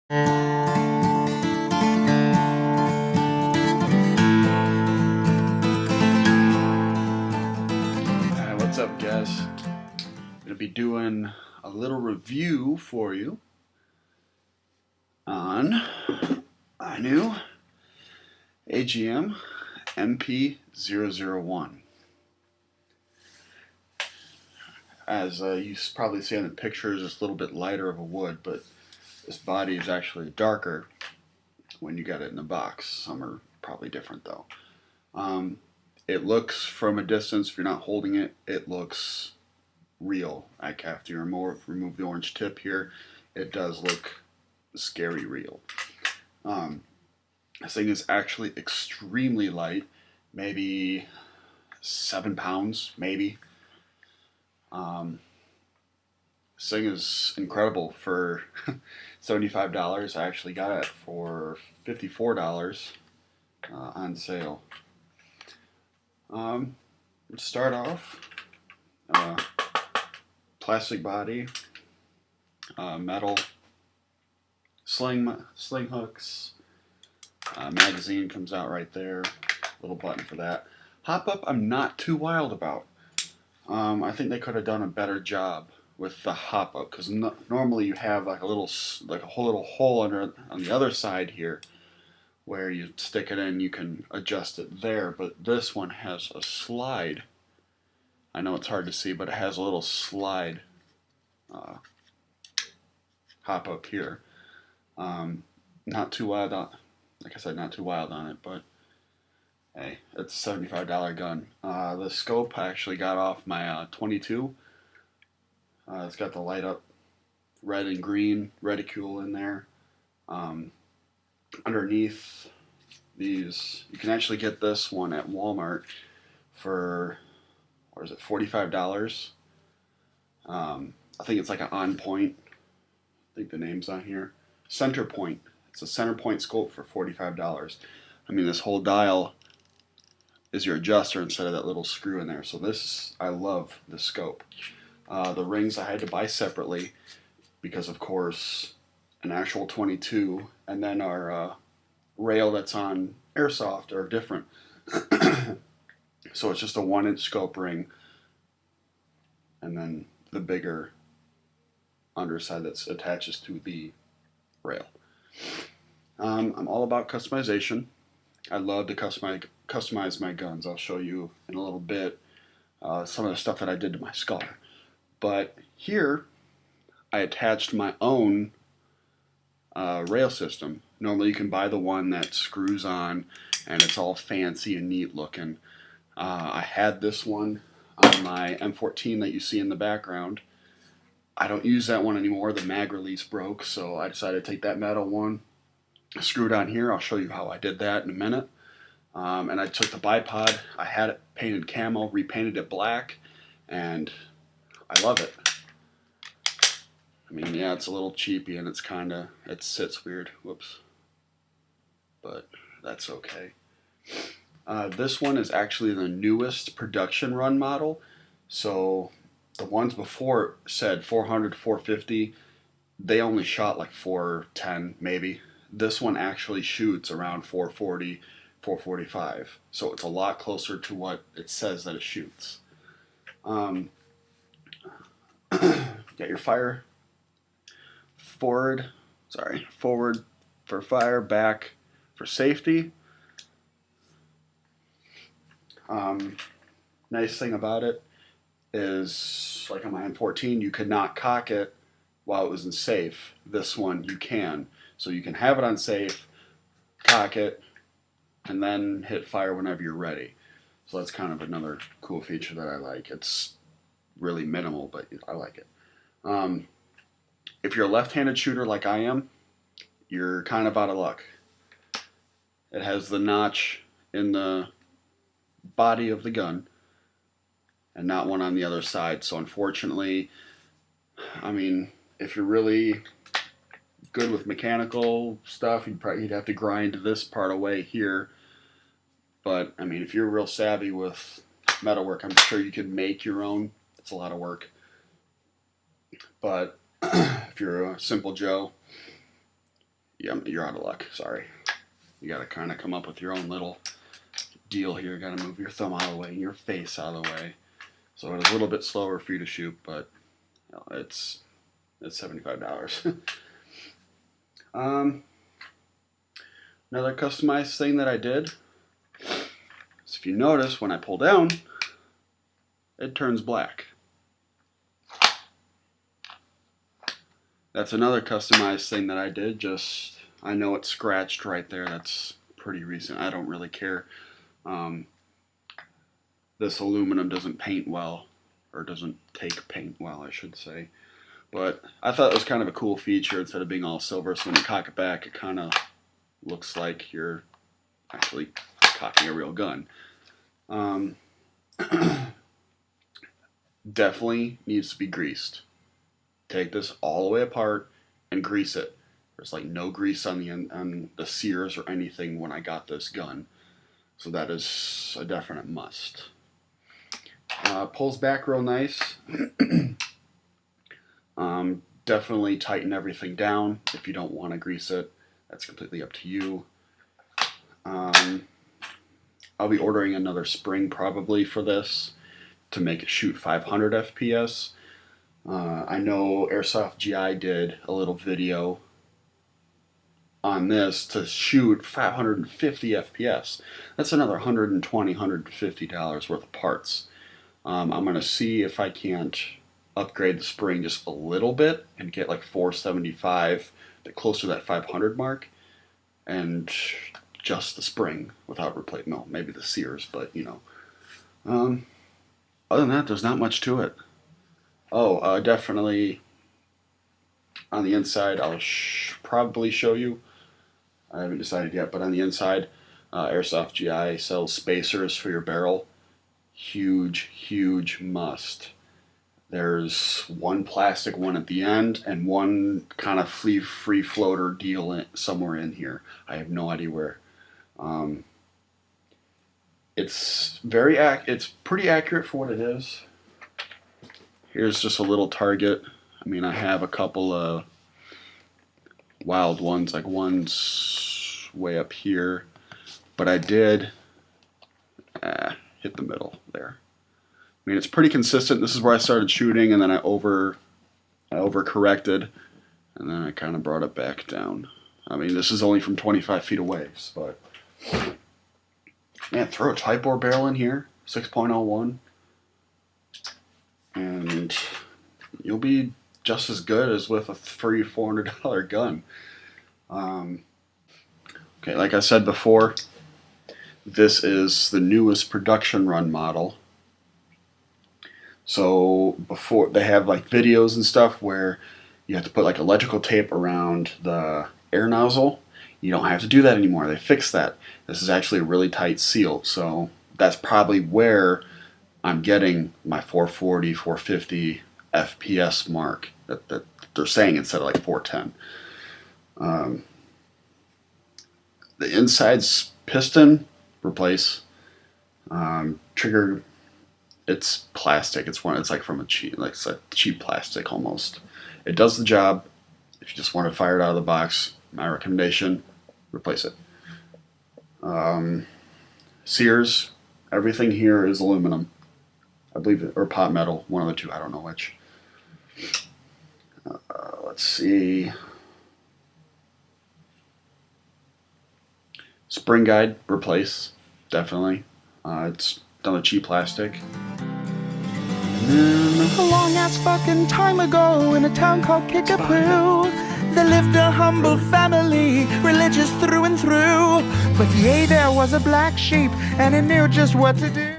What's up, guys? I'm going to be doing a little review for you on a new Agm Mp001. As you probably see in the pictures, it's a little bit lighter of a wood, but this body is actually darker when you get it in the box. Some are probably different though. It looks from a distance, if you're not holding it, it looks real. After you remove the orange tip here, it does look scary real. This thing is actually extremely light, maybe 7 pounds, maybe. This thing is incredible for $75. I actually got it for $54 on sale. Let's start off. Plastic body, metal sling hooks, magazine comes out right there, little button for that. Hop up I'm not too wild about. I think they could have done a better job with the hop up, because normally you have like a whole little hole under on the other side here where you stick it in, you can adjust it there, but this one has a slide. I know it's hard to see, but it has a little slide hop up here. Not too wild on, like I said, not too wild on it, but hey, it's a $75 gun. The scope I actually got off my 22. It's got the light up red and green reticule in there. Underneath these, you can actually get this one at Walmart for, what is it, $45. I think it's like an On Point. I think the name's on here. Center Point. It's a center point scope for $45. I mean, this whole dial is your adjuster instead of that little screw in there. So this, I love this scope. The rings I had to buy separately because, of course, an actual 22 and then our rail that's on airsoft are different. So it's just a 1-inch scope ring and then the bigger underside that attaches to the rail. I'm all about customization. I love to customize my guns. I'll show you in a little bit some of the stuff that I did to my Scar. But here I attached my own rail system. Normally you can buy the one that screws on and it's all fancy and neat looking. I had this one on my M14 that you see in the background. I don't use that one anymore. The mag release broke, so I decided to take that metal one, screw it on here. I'll show you how I did that in a minute. And I took the bipod. I had it painted camo, repainted it black, and I love it. I mean, yeah, it's a little cheapy and it sits weird. Whoops. But that's okay. This one is actually the newest production run model. So the ones before said 400 to 450. They only shot like 410 maybe. This one actually shoots around 440, 445. So it's a lot closer to what it says that it shoots. Got your fire forward for fire, back for safety. Nice thing about it is, like on my M14, you could not cock it while it was in safe. This one you can. So you can have it on safe, cock it, and then hit fire whenever you're ready. So that's kind of another cool feature that I like. It's really minimal, but I like it. If you're a left-handed shooter like I am, you're kind of out of luck. It has the notch in the body of the gun and not one on the other side. So unfortunately, I mean, if you're really good with mechanical stuff, you'd have to grind this part away here. But I mean, if you're real savvy with metalwork, I'm sure you could make your own. It's a lot of work. But if you're a simple Joe, yeah, you're out of luck. Sorry. You got to kind of come up with your own little deal here. Got to move your thumb out of the way and your face out of the way. So it's a little bit slower for you to shoot, but you know, it's $75. Another customized thing that I did is, if you notice, when I pull down, it turns black. That's another customized thing that I did. Just, I know it's scratched right there. That's pretty recent. I don't really care. This aluminum doesn't paint well, or doesn't take paint well, I should say. But I thought it was kind of a cool feature instead of being all silver. So when you cock it back, it kind of looks like you're actually cocking a real gun. Definitely needs to be greased. Take this all the way apart and grease it. There's like no grease on the sears or anything when I got this gun. So that is a definite must. Pulls back real nice. Definitely tighten everything down if you don't want to grease it. That's completely up to you. I'll be ordering another spring probably for this to make it shoot 500 FPS. I know Airsoft GI did a little video on this to shoot 550 FPS. That's another $120, $150 worth of parts. I'm going to see if I can't upgrade the spring just a little bit and get like 475, close to that 500 mark, and just the spring without replacing, no, maybe the sears, but you know. Other than that, there's not much to it. Oh, definitely on the inside, I'll probably show you. I haven't decided yet, but on the inside, Airsoft GI sells spacers for your barrel. Huge, huge must. There's one plastic one at the end and one kind of free floater deal somewhere in here. I have no idea where. It's pretty accurate for what it is. Here's just a little target. I mean, I have a couple of wild ones, like one's way up here, but I did hit the middle there. I mean, it's pretty consistent. This is where I started shooting, and then I overcorrected, and then I kind of brought it back down. I mean, this is only from 25 feet away, but man, throw a type bore barrel in here, 6.01, and you'll be just as good as with a free $400 gun. Okay, like I said before, this is the newest production run model. So before, they have like videos and stuff where you have to put like electrical tape around the air nozzle. You don't have to do that anymore. They fixed that. This is actually a really tight seal. So that's probably where I'm getting my 440, 450 FPS mark that they're saying instead of like 410. The inside's piston, replace. Trigger, it's plastic. It's like from a cheap, like it's a cheap plastic almost. It does the job. If you just want to fire it out of the box, my recommendation, replace it. Sears, everything here is aluminum, I believe, or pot metal, one of the two. I don't know which. Let's see. Spring guide, replace, definitely. It's done with cheap plastic. A long ass fucking time ago in a town called Kickapoo, there lived a humble family, religious through and through. But yea, there was a black sheep, and he knew just what to do.